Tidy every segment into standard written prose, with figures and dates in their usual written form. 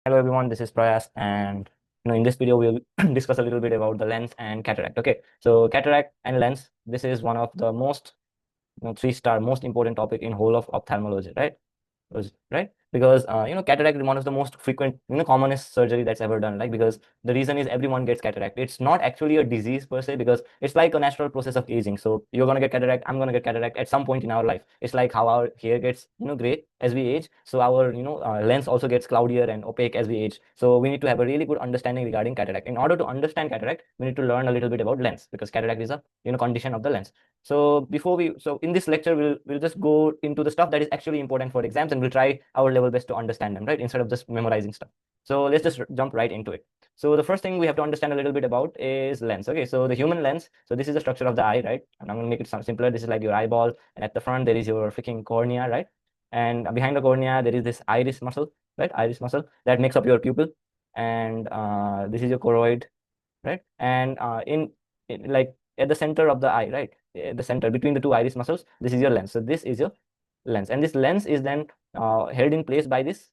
Hello everyone, this is Prayas, and in this video we'll discuss a little bit about the lens and cataract. Okay, so cataract and lens, this is one of the most three-star most important topic in whole of ophthalmology, right? Right, because cataract is one of the most frequent, commonest surgery that's ever done, like, because the reason is everyone gets cataract. It's not actually a disease per se, because it's like a natural process of aging. So you're going to get cataract, I'm going to get cataract at some point in our life. It's like how our hair gets gray as we age, so our lens also gets cloudier and opaque as we age. So we need to have a really good understanding regarding cataract. In order to understand cataract, we need to learn a little bit about lens, because cataract is a condition of the lens. So in this lecture, we'll just go into the stuff that is actually important for exams, and we'll try our level best to understand them, right? Instead of just memorizing stuff. So let's just jump right into it. So the first thing we have to understand a little bit about is lens. Okay, so the human lens. So this is the structure of the eye, right? And I'm gonna make it sound simpler. This is like your eyeball, and at the front there is your freaking cornea, right? And behind the cornea there is this iris muscle, right? Iris muscle that makes up your pupil, and this is your choroid, right? And like at the center of the eye, right? At the center between the two iris muscles, this is your lens. So this is your lens, and this lens is then held in place by this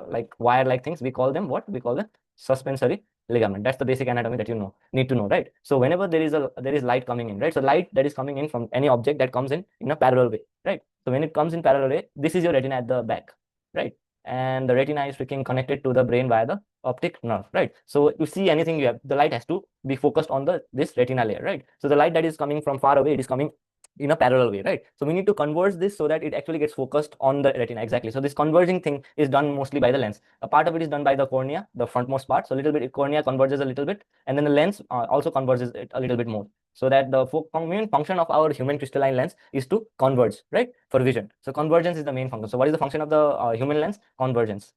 like wire-like things. We call them what? We call the suspensory ligament. That's the basic anatomy that you need to know, right? So whenever there is light coming in, right? So light that is coming in from any object that comes in a parallel way, right? So when it comes in parallel way, this is your retina at the back, right? And the retina is freaking connected to the brain via the optic nerve, right? So to see anything, the light has to be focused on this retina layer, right? So the light that is coming from far away, it is coming in a parallel way, right? So we need to converge this so that it actually gets focused on the retina. Exactly. So this converging thing is done mostly by the lens. A part of it is done by the cornea, the frontmost part. So a little bit, cornea converges a little bit, and then the lens also converges it a little bit more. So that the main function of our human crystalline lens is to converge, right, for vision. So convergence is the main function. So what is the function of the human lens? Convergence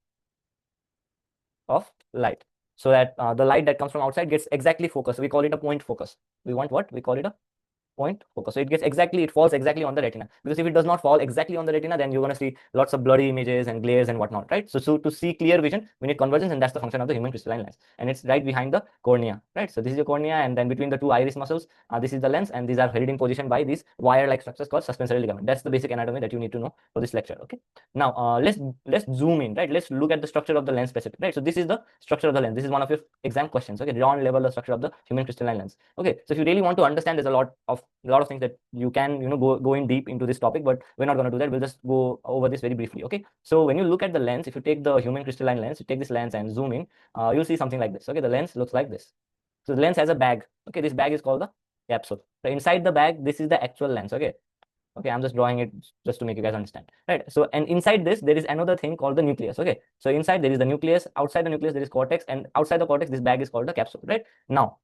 of light, so that the light that comes from outside gets exactly focused. We call it a point focus. We want what? We call it a point focus. So it falls exactly on the retina, because if it does not fall exactly on the retina, then you're going to see lots of blurry images and glares and whatnot, right? So to see clear vision, we need convergence, and that's the function of the human crystalline lens, and it's right behind the cornea, right? So this is your cornea, and then between the two iris muscles, this is the lens, and these are held in position by these wire-like structures called suspensory ligament. That's the basic anatomy that you need to know for this lecture. Okay, now let's zoom in, right? Let's look at the structure of the lens specific, right? So this is the structure of the lens. This is one of your exam questions. Okay, drawn level the structure of the human crystalline lens. Okay, so if you really want to understand, there's a lot of things that you can go in deep into this topic, but we're not going to do that. We'll just go over this very briefly. Okay, so when you look at the lens, if you take the human crystalline lens, you take this lens and zoom in, you'll see something like this. Okay, the lens looks like this. So the lens has a bag. Okay, this bag is called the capsule. So inside the bag, this is the actual lens. Okay, I'm just drawing it just to make you guys understand, right? So, and inside this there is another thing called the nucleus. Okay, so inside there is the nucleus, outside the nucleus there is cortex, and outside the cortex this bag is called the capsule, right? Now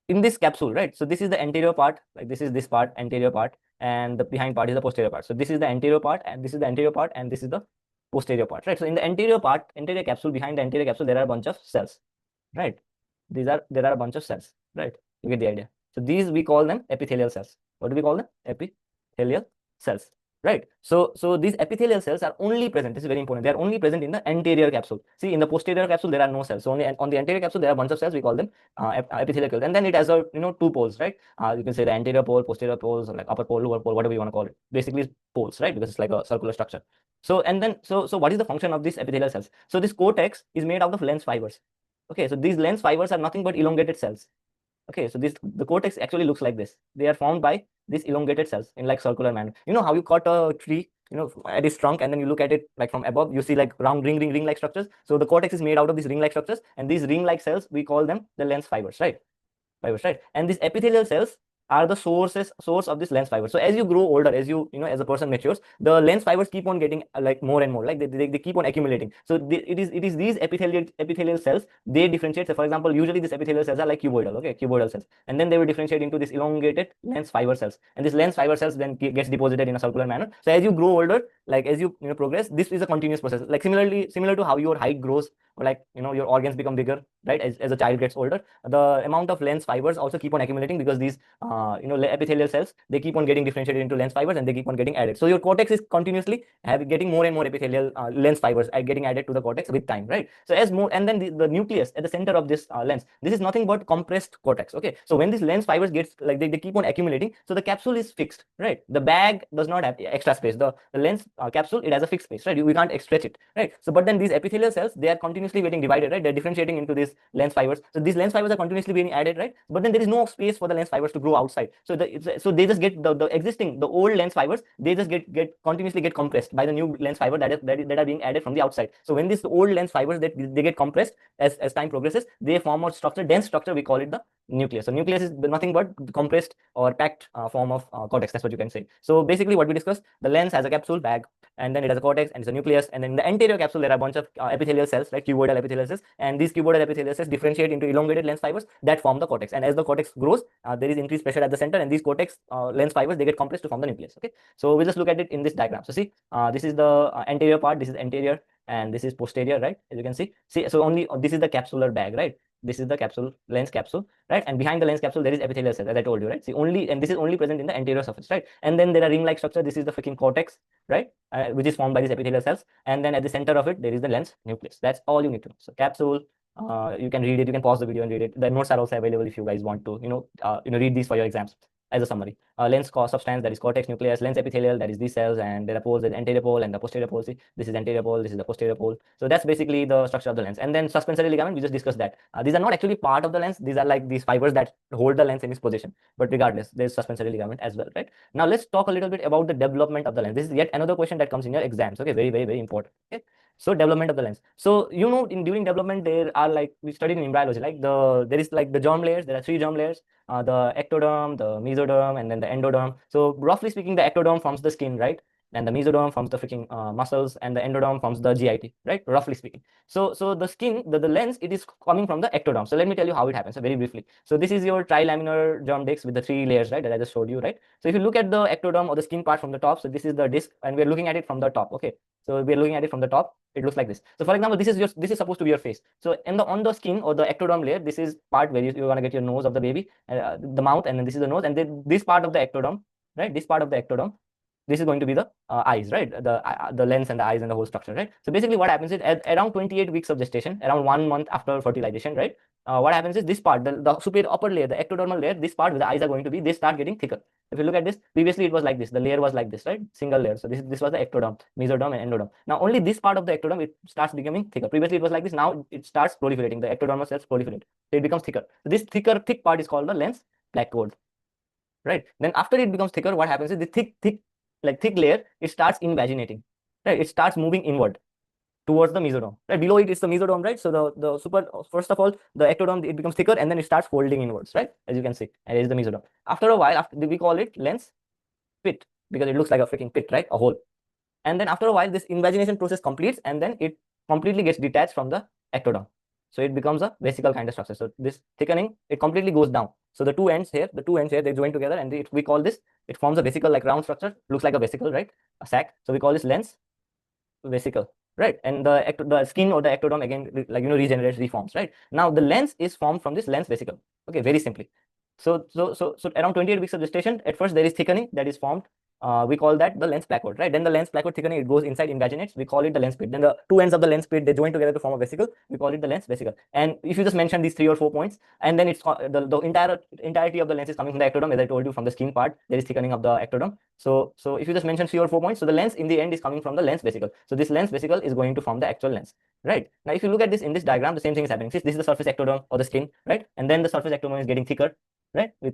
in this capsule, right? So this is the anterior part, like this is this part, anterior part, and the behind part is the posterior part. So this is the anterior part, and this is the anterior part, and this is the posterior part, right? So in the anterior part, anterior capsule, behind the anterior capsule, there are a bunch of cells, right? There are a bunch of cells, right? You get the idea. So these we call them epithelial cells. What do we call them? Epithelial cells, right? So these epithelial cells are only present. This is very important. They are only present in the anterior capsule. See, in the posterior capsule there are no cells. So only on the anterior capsule there are a bunch of cells. We call them epithelial cells, and then it has a two poles, right? You can say the anterior pole, posterior poles, or like upper pole, lower pole, whatever you want to call it. Basically poles, right? Because it's like a circular structure. So and then so what is the function of these epithelial cells? So this cortex is made out of lens fibers. Okay, so these lens fibers are nothing but elongated cells. Okay, so the cortex actually looks like this. They are formed by these elongated cells in like circular manner. You know how you cut a tree, at its trunk, and then you look at it like from above, you see like round ring like structures. So the cortex is made out of these ring like structures, and these ring like cells, we call them the lens fibers, right? And these epithelial cells are the source of this lens fiber. So as you grow older, as as a person matures, the lens fibers keep on getting like more and more, like they keep on accumulating. So it is these epithelial cells, they differentiate. So for example, usually these epithelial cells are like cuboidal, okay, cuboidal cells, and then they will differentiate into this elongated lens fiber cells, and this lens fiber cells then gets deposited in a circular manner. So as you grow older, like as you progress, this is a continuous process, like similar to how your height grows, or like your organs become bigger, right? As a child gets older, the amount of lens fibers also keep on accumulating, because these epithelial cells, they keep on getting differentiated into lens fibers, and they keep on getting added. So your cortex is continuously getting more and more epithelial lens fibers getting added to the cortex with time, right? So as more, and then the nucleus at the center of this lens, this is nothing but compressed cortex. Okay, so when these lens fibers gets like they keep on accumulating, so the capsule is fixed, right? The bag does not have extra space. The lens capsule, it has a fixed space, right? We can't stretch it, right? So but then these epithelial cells, they are continuously getting divided, right? They're differentiating into these lens fibers. So these lens fibers are continuously being added, right? But then there is no space for the lens fibers to grow outside. So so they just get the existing, the old lens fibers, they just get continuously get compressed by the new lens fiber that are being added from the outside. So when these old lens fibers they get compressed as time progresses, they form a structure, dense structure, we call it the nucleus. So nucleus is nothing but compressed or packed form of cortex. That's what you can say. So basically what we discussed, the lens has a capsule bag, and then it has a cortex and it's a nucleus, and then in the anterior capsule there are a bunch of epithelial cells, like cuboidal epithelial cells, and these cuboidal epithelial cells differentiate into elongated lens fibers that form the cortex. And as the cortex grows, there is increased pressure at the center, and these cortex lens fibers, they get compressed to form the nucleus. Okay, so we'll just look at it in this diagram. So see, this is the anterior part, this is anterior, and this is posterior, right? As you can see, so only this is the capsular bag, right? This is the capsule, lens capsule, right? And behind the lens capsule there is epithelial cells, as I told you, right? See, only, and this is only present in the anterior surface, right? And then there are ring-like structure. This is the freaking cortex, right? Which is formed by these epithelial cells, and then at the center of it there is the lens nucleus. That's all you need to know. So capsule, you can read it, you can pause the video and read it. The notes are also available if you guys want to read these for your exams as a summary. Lens substance, that is cortex, nucleus, lens epithelial, that is these cells, and there are poles, the anterior pole and the posterior pole. See, this is anterior pole, this is the posterior pole. So that's basically the structure of the lens. And then suspensory ligament, we just discussed that. These are not actually part of the lens. These are like these fibers that hold the lens in its position. But regardless, there's suspensory ligament as well, right? Now let's talk a little bit about the development of the lens. This is yet another question that comes in your exams. Okay, very, very, very important. Okay. So development of the lens. So during development there are, like we studied in embryology, like there is like the germ layers. There are 3 germ layers. The ectoderm, the mesoderm, and then the endoderm. So roughly speaking, the ectoderm forms the skin, right? And the mesoderm forms the freaking muscles, and the endoderm forms the GIT, right? Roughly speaking. So the skin, the lens, it is coming from the ectoderm. So let me tell you how it happens. So very briefly. So this is your trilaminar germ disc with the 3 layers, right? That I just showed you, right? So if you look at the ectoderm or the skin part from the top, so this is the disc, and we're looking at it from the top. Okay. So we're looking at it from the top. It looks like this. So for example, this is supposed to be your face. So on the skin or the ectoderm layer, this is part where you're gonna get your nose of the baby, the mouth, and then this is the nose, and then this part of the ectoderm, right? This part of the ectoderm, this is going to be the eyes, right? The lens and the eyes and the whole structure, right? So basically what happens is at around 28 weeks of gestation, around 1 month after fertilization, right? What happens is this part, the superior upper layer, the ectodermal layer, this part where the eyes are going to be, they start getting thicker. If you look at this, previously it was like this, the layer was like this, right? Single layer. So this was the ectoderm, mesoderm, and endoderm. Now only this part of the ectoderm, it starts becoming thicker. Previously it was like this, now it starts proliferating. The ectodermal cells proliferate. So it becomes thicker. So this thick part is called the lens placoid, right? Then after it becomes thicker, what happens is the thick layer, it starts invaginating, right? It starts moving inward towards the mesodome, right? Below it is the mesodome, right? So first of all, the ectoderm, it becomes thicker, and then it starts folding inwards, right? As you can see, and it is the mesodome. After a while, we call it lens pit, because it looks like a freaking pit, right? A hole. And then after a while, this invagination process completes, and then it completely gets detached from the ectoderm. So it becomes a vesicle kind of structure. So this thickening, it completely goes down. So the two ends here, they join together, and we call this, it forms a vesicle like round structure, looks like a vesicle, right? A sac. So we call this lens vesicle, right? And the skin or the ectoderm again, like regenerates, reforms, right? Now the lens is formed from this lens vesicle. Okay, very simply. So around 28 weeks of gestation, at first there is thickening that is formed. We call that the lens placoid, right? Then the lens placoid thickening, it goes inside, invaginates. We call it the lens pit. Then the 2 ends of the lens pit, they join together to form a vesicle. We call it the lens vesicle. And if you just mention these 3 or 4 points, and then it's the entirety of the lens is coming from the ectoderm, as I told you, from the skin part, there is thickening of the ectoderm. So if you just mention 3 or 4 points, so the lens in the end is coming from the lens vesicle. So this lens vesicle is going to form the actual lens, right? Now if you look at this in this diagram, the same thing is happening. This is the surface ectoderm or the skin, right? And then the surface ectoderm is getting thicker, right? We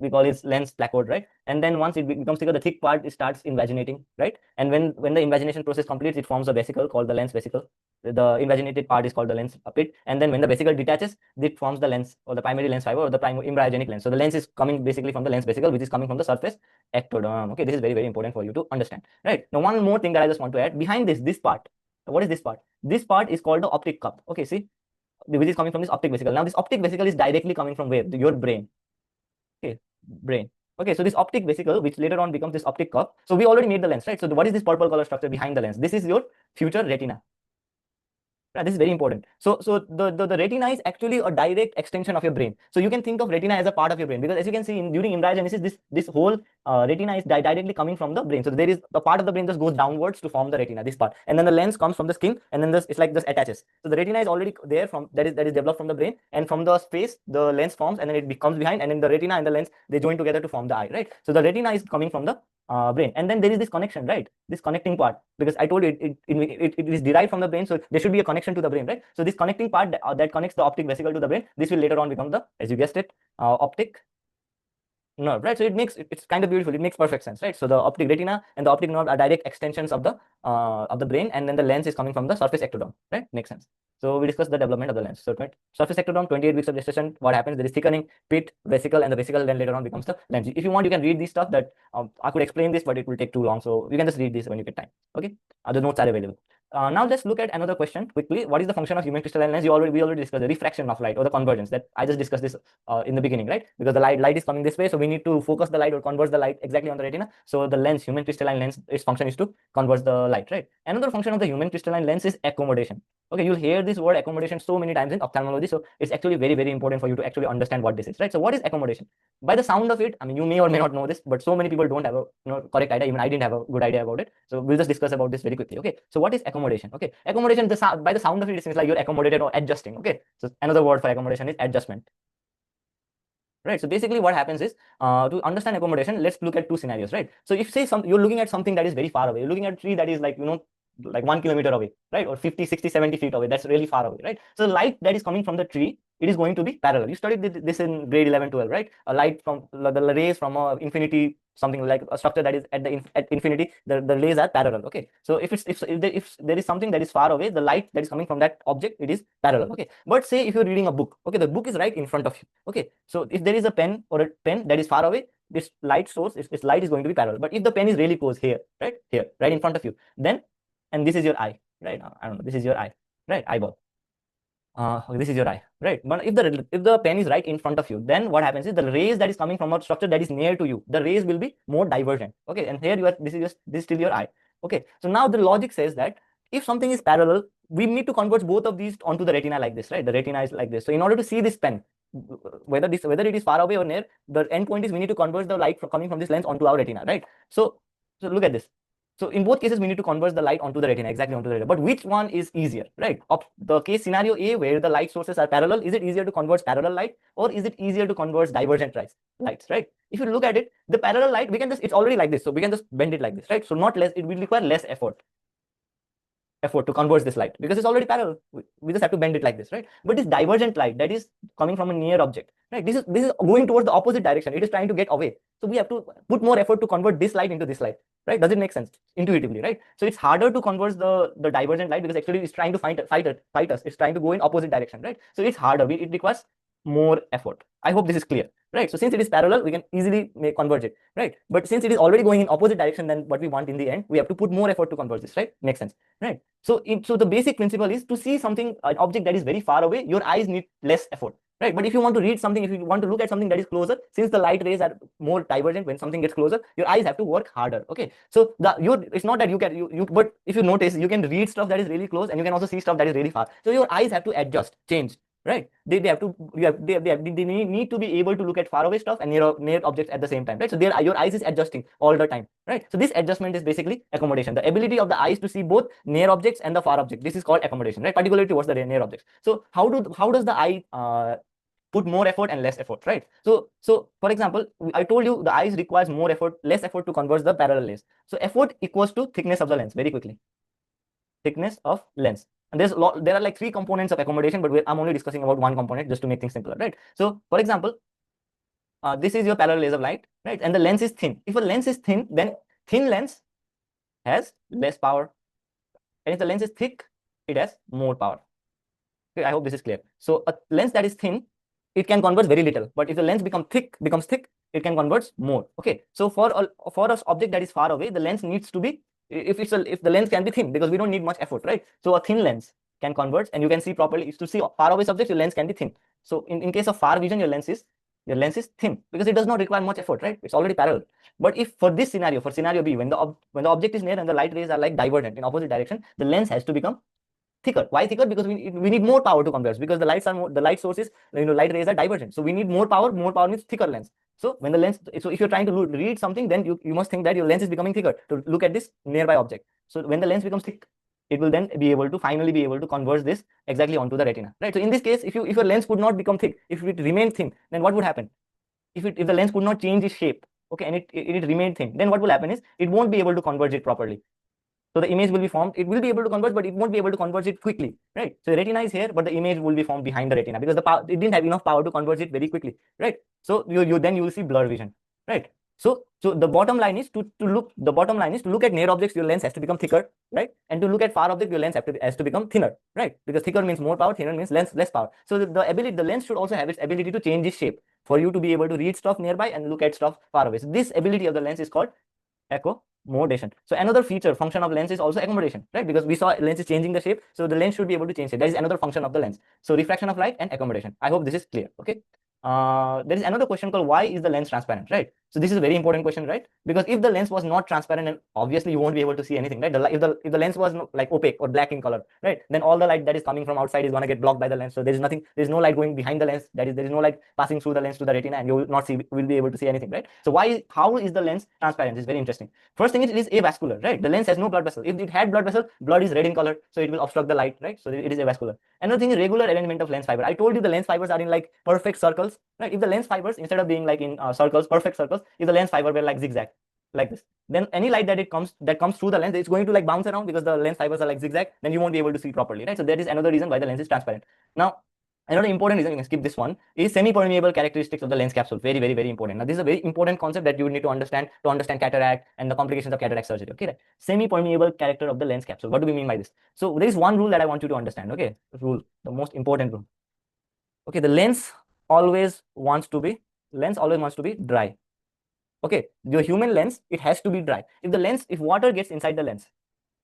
call it lens placoid, right? And then once it becomes thicker, the thick part, it starts invaginating, right? And when the invagination process completes, it forms a vesicle called the lens vesicle. The invaginated part is called the lens pit, and then when the vesicle detaches, it forms the lens or the primary lens fiber or the primary embryogenic lens. So the lens is coming basically from the lens vesicle, which is coming from the surface ectoderm. Okay, this is very, very important for you to understand, right? Now one more thing that I just want to add behind this part. What is this part? This part is called the optic cup. Okay, see, which is coming from this optic vesicle. Now this optic vesicle is directly coming from where? Your brain. Okay, brain. Okay, so this optic vesicle, which later on becomes this optic cup. So we already made the lens, right? So what is this purple color structure behind the lens? This is your future retina. Right, this is very important. So the retina is actually a direct extension of your brain. So you can think of retina as a part of your brain, because as you can see during embryogenesis, this whole retina is directly coming from the brain. So there is a part of the brain just goes downwards to form the retina, this part, and then the lens comes from the skin, and then it's like this attaches. So the retina is already there from that is developed from the brain, and from the space the lens forms, and then it becomes behind, and then the retina and the lens, they join together to form the eye, right? So the retina is coming from the brain. And then there is this connection, right? This connecting part, because I told you it is derived from the brain, so there should be a connection to the brain, right? So this connecting part that connects the optic vesicle to the brain, this will later on become the, as you guessed it, optic nerve, right? So it's kind of beautiful. It makes perfect sense, right? So the optic retina and the optic nerve are direct extensions of the brain, and then the lens is coming from the surface ectoderm, right? Makes sense. So we discussed the development of the lens. So surface ectoderm, 28 weeks of gestation. What happens? There is thickening, pit, vesicle, and the vesicle then later on becomes the lens. If you want, you can read this stuff. That I could explain this, but it will take too long. So you can just read this when you get time. Okay, the notes are available. Now let's look at another question quickly. What is the function of human crystalline lens? We already discussed the refraction of light or the convergence. That I just discussed this in the beginning, right? Because the light is coming this way, so we need to focus the light or converge the light exactly on the retina. So the lens, human crystalline lens, its function is to converge the light, right? Another function of the human crystalline lens is accommodation. Okay, you'll hear this word accommodation so many times in ophthalmology, so it's actually very, very important for you to actually understand what this is, right? So what is accommodation? By the sound of it, I mean, you may or may not know this, but so many people don't have a correct idea. Even I didn't have a good idea about it. So we'll just discuss about this very quickly. Okay, so what is accommodation? Okay, accommodation, by the sound of it seems like you're accommodated or adjusting. Okay, so another word for accommodation is adjustment. Right, so basically what happens is, to understand accommodation, let's look at two scenarios, right? So if say you're looking at something that is very far away, you're looking at a tree that is like, like 1 kilometer away, right? Or 50, 60, 70 feet away. That's really far away, right? So the light that is coming from the tree, it is going to be parallel. You studied this in grade 11, 12, right? A light from the rays from infinity, something like a structure that is at infinity, the rays are parallel. Okay, so if there is something that is far away, the light that is coming from that object, it is parallel. Okay, but say if you're reading a book, okay, the book is right in front of you. Okay, so if there is a pen or a pen that is far away, this light source, this light is going to be parallel. But if the pen is really close here, right here, right in front of you, then, and this is your eye, right? I don't know, this is your eye, right? Eyeball. This is your eye, right? But if the pen is right in front of you, then what happens is the rays that is coming from a structure that is near to you, the rays will be more divergent. Okay, and here this is still your eye. Okay, so now the logic says that if something is parallel, we need to converge both of these onto the retina like this, right? The retina is like this. So in order to see this pen, whether it is far away or near, the end point is we need to converge the light coming from this lens onto our retina, right? So look at this. So in both cases, we need to converge the light onto the retina, exactly onto the retina. But which one is easier, right? Of the case scenario A, where the light sources are parallel, is it easier to converge parallel light, or is it easier to converge divergent lights, right? If you look at it, the parallel light, it's already like this, so we can just bend it like this, right? So not less, it will require less effort to converge this light because it's already parallel. We just have to bend it like this, right? But this divergent light that is coming from a near object, right? This is going towards the opposite direction. It is trying to get away. So we have to put more effort to convert this light into this light, right? Does it make sense intuitively, right? So it's harder to converge the divergent light because actually it's trying to fight us. It's trying to go in opposite direction, right? So it's harder. It requires more effort. I hope this is clear, right? So since it is parallel, we can easily converge it, right? But since it is already going in opposite direction than what we want in the end, we have to put more effort to converge this, right? Makes sense, right? So the basic principle is to see something, an object that is very far away, your eyes need less effort, right? But if you want to read something, if you want to look at something that is closer, since the light rays are more divergent when something gets closer, your eyes have to work harder. Okay, so it's not that but if you notice, you can read stuff that is really close and you can also see stuff that is really far. So your eyes have to adjust, change, right? They need to be able to look at far away stuff and near objects at the same time, right? So your eyes is adjusting all the time, right? So this adjustment is basically accommodation, the ability of the eyes to see both near objects and the far object. This is called accommodation, right? Particularly towards the near objects. So how does the eye put more effort and less effort, right? So for example, I told you the eyes requires less effort to converge the parallel rays. So effort equals to thickness of the lens. Very quickly, thickness of lens. And there are like 3 components of accommodation, but I'm only discussing about one component just to make things simpler, right? So for example, this is your parallel rays of light, right? And the lens is thin. If a lens is thin, then thin lens has less power, and if the lens is thick, it has more power. Okay, I hope this is clear. So a lens that is thin, it can converge very little, but if the lens becomes thick, it can converge more. Okay, so for an object that is far away, the lens needs to be, if the lens can be thin, because we don't need much effort, right? So a thin lens can converge, and you can see properly. To see far away subjects, your lens can be thin. So in case of far vision, your lens is thin because it does not require much effort, right? It's already parallel. But if for this scenario, for scenario B, when the object is near and the light rays are like divergent in opposite direction, the lens has to become thicker. Why thicker? Because we need more power to converge, because the light sources, light rays are divergent. So we need more power. More power means thicker lens. So if you're trying to read something, then you must think that your lens is becoming thicker to look at this nearby object. So when the lens becomes thick, it will then finally be able to converge this exactly onto the retina, right? So in this case, if your lens could not become thick, if it remained thin, then what would happen? If the lens could not change its shape, okay, and it remained thin, then what will happen is it won't be able to converge it properly. So the image will be formed, it will be able to converge, but it won't be able to converge it quickly, right? So the retina is here, but the image will be formed behind the retina because the power, it didn't have enough power to converge it very quickly, right? So you will see blur vision, right? So the bottom line is to look at near objects, your lens has to become thicker, right? And to look at far objects, your lens has to become thinner, right? Because thicker means more power, thinner means less power. So the lens should also have its ability to change its shape for you to be able to read stuff nearby and look at stuff far away. So this ability of the lens is called accommodation. So another feature function of lens is also accommodation, right? Because we saw lens is changing the shape, so the lens should be able to change it. That is another function of the lens. So refraction of light and accommodation. I hope this is clear. Okay. There is another question called why is the lens transparent, right? So this is a very important question, right? Because if the lens was not transparent, then obviously you won't be able to see anything, right? If the lens was like opaque or black in color, right, then all the light that is coming from outside is going to get blocked by the lens. So there is nothing, there is no light going behind the lens. There is no light passing through the lens to the retina, and you will be able to see anything, right? So how is the lens transparent? It's very interesting. First thing is it is avascular, right? The lens has no blood vessel. If it had blood vessel, blood is red in color, so it will obstruct the light, right? So it is avascular. Another thing is regular arrangement of lens fiber. I told you the lens fibers are in like perfect circles, right? If the lens fibers, instead of being like in circles, perfect circles, if the lens fiber were like zigzag, like this, then any light that comes through the lens, it's going to like bounce around because the lens fibers are like zigzag, then you won't be able to see properly, right? So that is another reason why the lens is transparent. Now, another important reason, you can skip this one, is semi-permeable characteristics of the lens capsule. Very, very, very important. Now, this is a very important concept that you need to understand cataract and the complications of cataract surgery. Okay, right? Semi-permeable character of the lens capsule. What do we mean by this? So there is one rule that I want you to understand. Okay, rule, the most important rule. Okay, the lens always wants to be dry. Okay, your human lens, it has to be dry. If water gets inside the lens,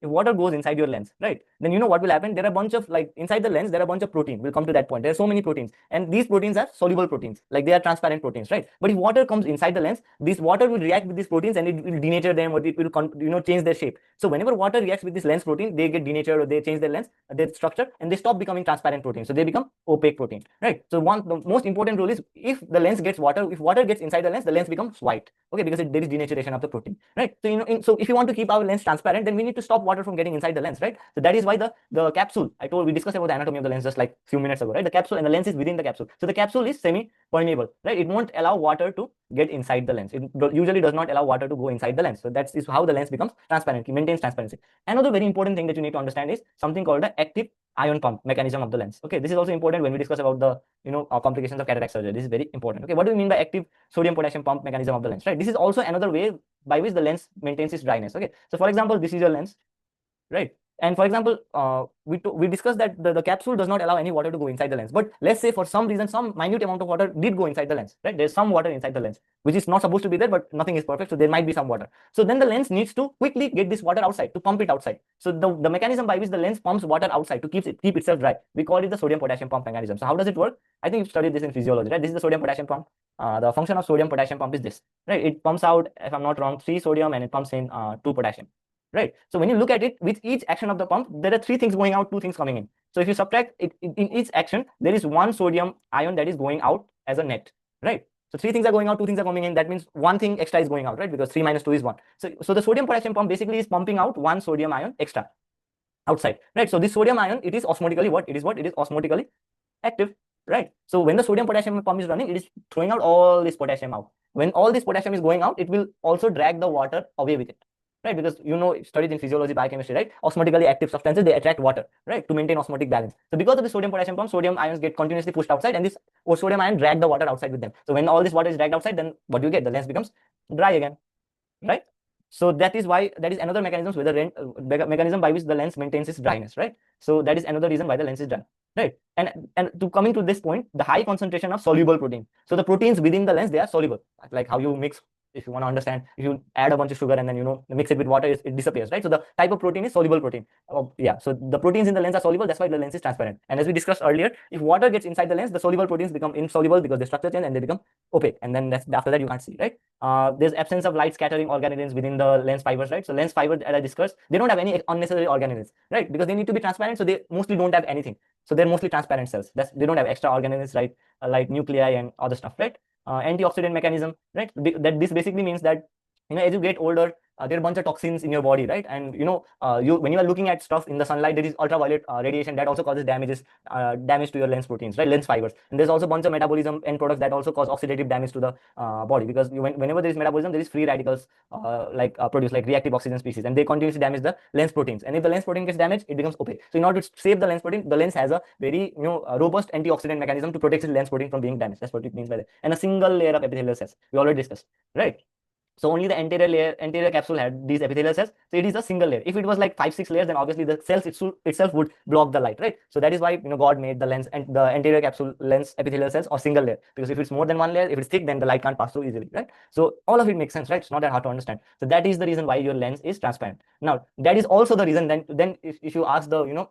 if water goes inside your lens, right, then you know what will happen. There are a bunch of, like, inside the lens there are a bunch of protein. We'll come to that point. There are so many proteins, and these proteins are soluble proteins, like they are transparent proteins, right? But if water comes inside the lens, this water will react with these proteins and it will denature them, or it will change their shape. So whenever water reacts with this lens protein, they get denatured or they change their lens, their structure, and they stop becoming transparent proteins, so they become opaque protein, right? So the most important rule is, if water gets inside the lens, the lens becomes white. Okay, because there is denaturation of the protein, right? So so if you want to keep our lens transparent, then we need to stop water from getting inside the lens, right? So that is why the capsule, we discussed about the anatomy of the lens just like few minutes ago, right? The capsule and the lens is within the capsule. So the capsule is semi-permeable, right? It won't allow water to get inside the lens. It usually does not allow water to go inside the lens. So that is how the lens becomes transparent, it maintains transparency. Another very important thing that you need to understand is something called the active ion pump mechanism of the lens. Okay, this is also important when we discuss about the complications of cataract surgery. This is very important. Okay, what do we mean by active sodium potassium pump mechanism of the lens, right? This is also another way by which the lens maintains its dryness. Okay, so for example, this is your lens, right? And for example, we discussed that the capsule does not allow any water to go inside the lens. But let's say for some reason, some minute amount of water did go inside the lens, right? There's some water inside the lens, which is not supposed to be there, but nothing is perfect, so there might be some water. So then the lens needs to quickly get this water outside, to pump it outside. So the mechanism by which the lens pumps water outside to keep itself dry, we call it the sodium potassium pump mechanism. So how does it work? I think you've studied this in physiology, right? This is the sodium potassium pump. The function of sodium potassium pump is this, right? It pumps out, if I'm not wrong, 3 sodium and it pumps in 2 potassium. Right. So when you look at it, with each action of the pump, there are 3 things going out, 2 things coming in. So if you subtract it, in each action, there is 1 sodium ion that is going out as a net, right? So 3 things are going out, 2 things are coming in. That means 1 thing extra is going out, right? Because 3 minus 2 is 1. So the sodium potassium pump basically is pumping out 1 sodium ion extra outside, right? So this sodium ion, it is osmotically it is osmotically active, right? So when the sodium potassium pump is running, it is throwing out all this potassium out. When all this potassium is going out, it will also drag the water away with it, right? Because studied in physiology, biochemistry, right? Osmotically active substances, they attract water, right, to maintain osmotic balance. So because of the sodium potassium pump, sodium ions get continuously pushed outside, and this sodium ion drag the water outside with them. So when all this water is dragged outside, then what do you get? The lens becomes dry again, right? So that is another mechanism mechanism by which the lens maintains its dryness, right? So that is another reason why the lens is dry, right? And to coming to this point, the high concentration of soluble protein. So the proteins within the lens, they are soluble, like how you mix. If you want to understand, if you add a bunch of sugar and then mix it with water, it disappears, right? So the type of protein is soluble protein. Yeah, so the proteins in the lens are soluble. That's why the lens is transparent. And as we discussed earlier, if water gets inside the lens, the soluble proteins become insoluble because they structure change and they become opaque. And then after that you can't see, right? There's absence of light scattering organisms within the lens fibers, right? So lens fibers, as I discussed, they don't have any unnecessary organisms, right? Because they need to be transparent, so they mostly don't have anything. So they're mostly transparent cells. They don't have extra organisms, right? Like nuclei and other stuff, right? Antioxidant mechanism, right? That this basically means that as you get older, there are a bunch of toxins in your body, right? And you when you are looking at stuff in the sunlight, there is ultraviolet radiation that also causes damage to your lens proteins, right? Lens fibers. And there's also a bunch of metabolism end products that also cause oxidative damage to the body, because whenever there is metabolism, there is free radicals produced, like reactive oxygen species, and they continuously damage the lens proteins. And if the lens protein gets damaged, it becomes opaque. So in order to save the lens protein, the lens has a very robust antioxidant mechanism to protect its lens protein from being damaged. That's what it means by that. And a single layer of epithelial cells, we already discussed, right? So only the anterior capsule had these epithelial cells. So it is a single layer. If it was like 5-6 layers, then obviously the cells itself would block the light, right? So that is why God made the lens and the anterior capsule lens epithelial cells or single layer, because if it's more than one layer, if it's thick, then the light can't pass through easily, right? So all of it makes sense, right? It's not that hard to understand. So that is the reason why your lens is transparent. Now that is also the reason then if you ask the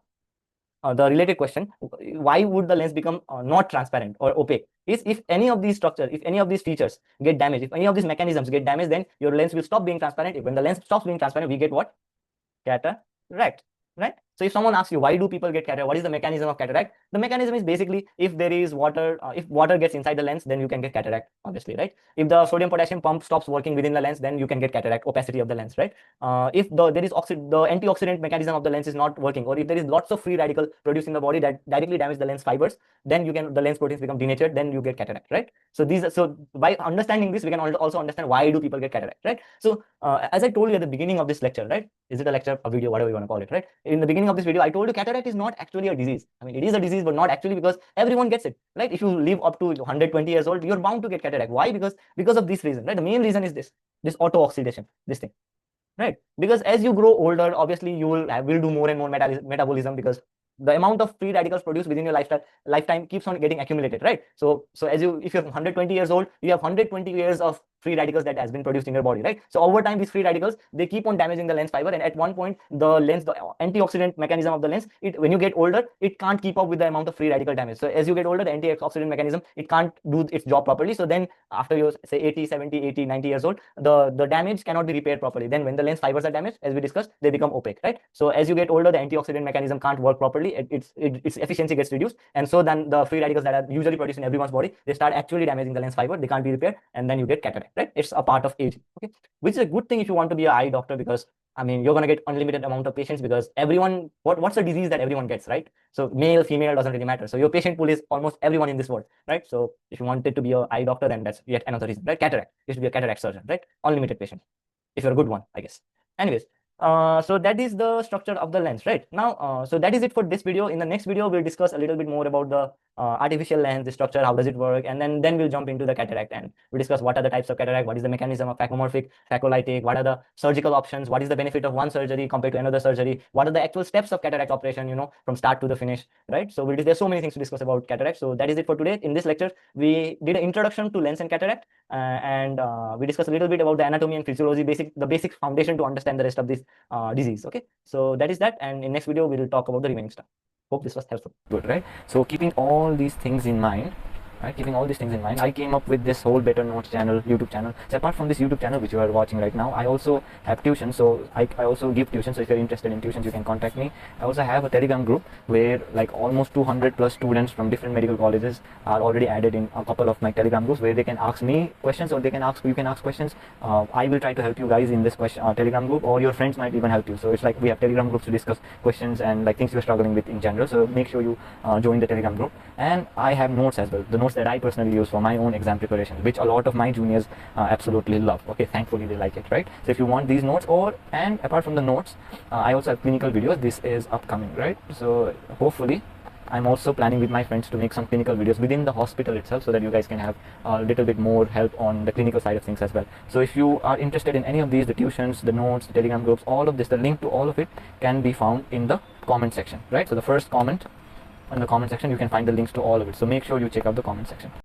related question, why would the lens become not transparent or opaque, is if any of these structures, if any of these features get damaged, if any of these mechanisms get damaged, then your lens will stop being transparent. When the lens stops being transparent, we get what? Cataract, right? So if someone asks you, why do people get cataract, what is the mechanism of cataract? The mechanism is basically, if there is water, if water gets inside the lens, then you can get cataract, obviously, right? If the sodium potassium pump stops working within the lens, then you can get cataract, opacity of the lens, right? If there is the antioxidant mechanism of the lens is not working, or if there is lots of free radical produced in the body that directly damage the lens fibers, then the lens proteins become denatured, then you get cataract, right? So by understanding this, we can also understand why do people get cataract, right? So as I told you at the beginning of this lecture, right? Is it a lecture, a video, whatever you want to call it, right? In the beginning of this video, I told you cataract is not actually a disease. I mean, it is a disease, but not actually, because everyone gets it, right? If you live up to 120 years old, you're bound to get cataract. Why? Because of this reason, right? The main reason is this auto-oxidation, this thing, right? Because as you grow older, obviously you will do more and more metabolism, because the amount of free radicals produced within your lifetime keeps on getting accumulated, right? So if you're 120 years old, you have 120 years of free radicals that has been produced in your body, right? So over time, these free radicals, they keep on damaging the lens fiber, and at one point, the antioxidant mechanism of the lens, when you get older, it can't keep up with the amount of free radical damage. So as you get older, the antioxidant mechanism, it can't do its job properly. So then after you say 80, 70, 80, 90 years old, the damage cannot be repaired properly. Then when the lens fibers are damaged, as we discussed, they become opaque, right? So as you get older, the antioxidant mechanism can't work properly, its efficiency gets reduced, and so then the free radicals that are usually produced in everyone's body, they start actually damaging the lens fiber, they can't be repaired, and then you get cataract, right? It's a part of aging, okay? Which is a good thing if you want to be an eye doctor, because I mean, you're going to get unlimited amount of patients, because everyone, what's a disease that everyone gets, right? So male, female doesn't really matter. So your patient pool is almost everyone in this world, right? So if you wanted to be an eye doctor, then that's yet another reason, right? Cataract, you should be a cataract surgeon, right? Unlimited patients, if you're a good one, I guess. Anyways, so that is the structure of the lens, right? Now, so that is it for this video. In the next video, we'll discuss a little bit more about the artificial lens, the structure, how does it work, and then we'll jump into the cataract, and we'll discuss what are the types of cataract, what is the mechanism of phacoemorphic, phacolytic, what are the surgical options, what is the benefit of one surgery compared to another surgery, what are the actual steps of cataract operation, from start to the finish, right? So there's so many things to discuss about cataract. So that is it for today. In this lecture, we did an introduction to lens and cataract, and we discussed a little bit about the anatomy and physiology, the basic foundation to understand the rest of this disease. Okay, so that is that, and in next video we will talk about the remaining stuff. Hope this was helpful. Good, right? So keeping all these things in mind, I came up with this whole Better Notes channel, YouTube channel. So apart from this YouTube channel which you are watching right now, I also have tuition. So I also give tuition. So if you're interested in tuitions, you can contact me. I also have a Telegram group where like almost 200 plus students from different medical colleges are already added in a couple of my Telegram groups, where they can ask me questions, or you can ask questions. I will try to help you guys in this Telegram group, or your friends might even help you. So it's like we have Telegram groups to discuss questions and like things you're struggling with in general. So make sure you join the Telegram group. And I have notes as well, the notes that I personally use for my own exam preparation, which a lot of my juniors absolutely love. Okay, thankfully they like it, right? So if you want these notes, and apart from the notes, I also have clinical videos. This is upcoming, right? So hopefully I'm also planning with my friends to make some clinical videos within the hospital itself, so that you guys can have a little bit more help on the clinical side of things as well. So if you are interested in any of these, the tuitions, the notes, the Telegram groups, all of this, the link to all of it can be found in the comment section, right? So the first comment in the comment section, you can find the links to all of it. So make sure you check out the comment section.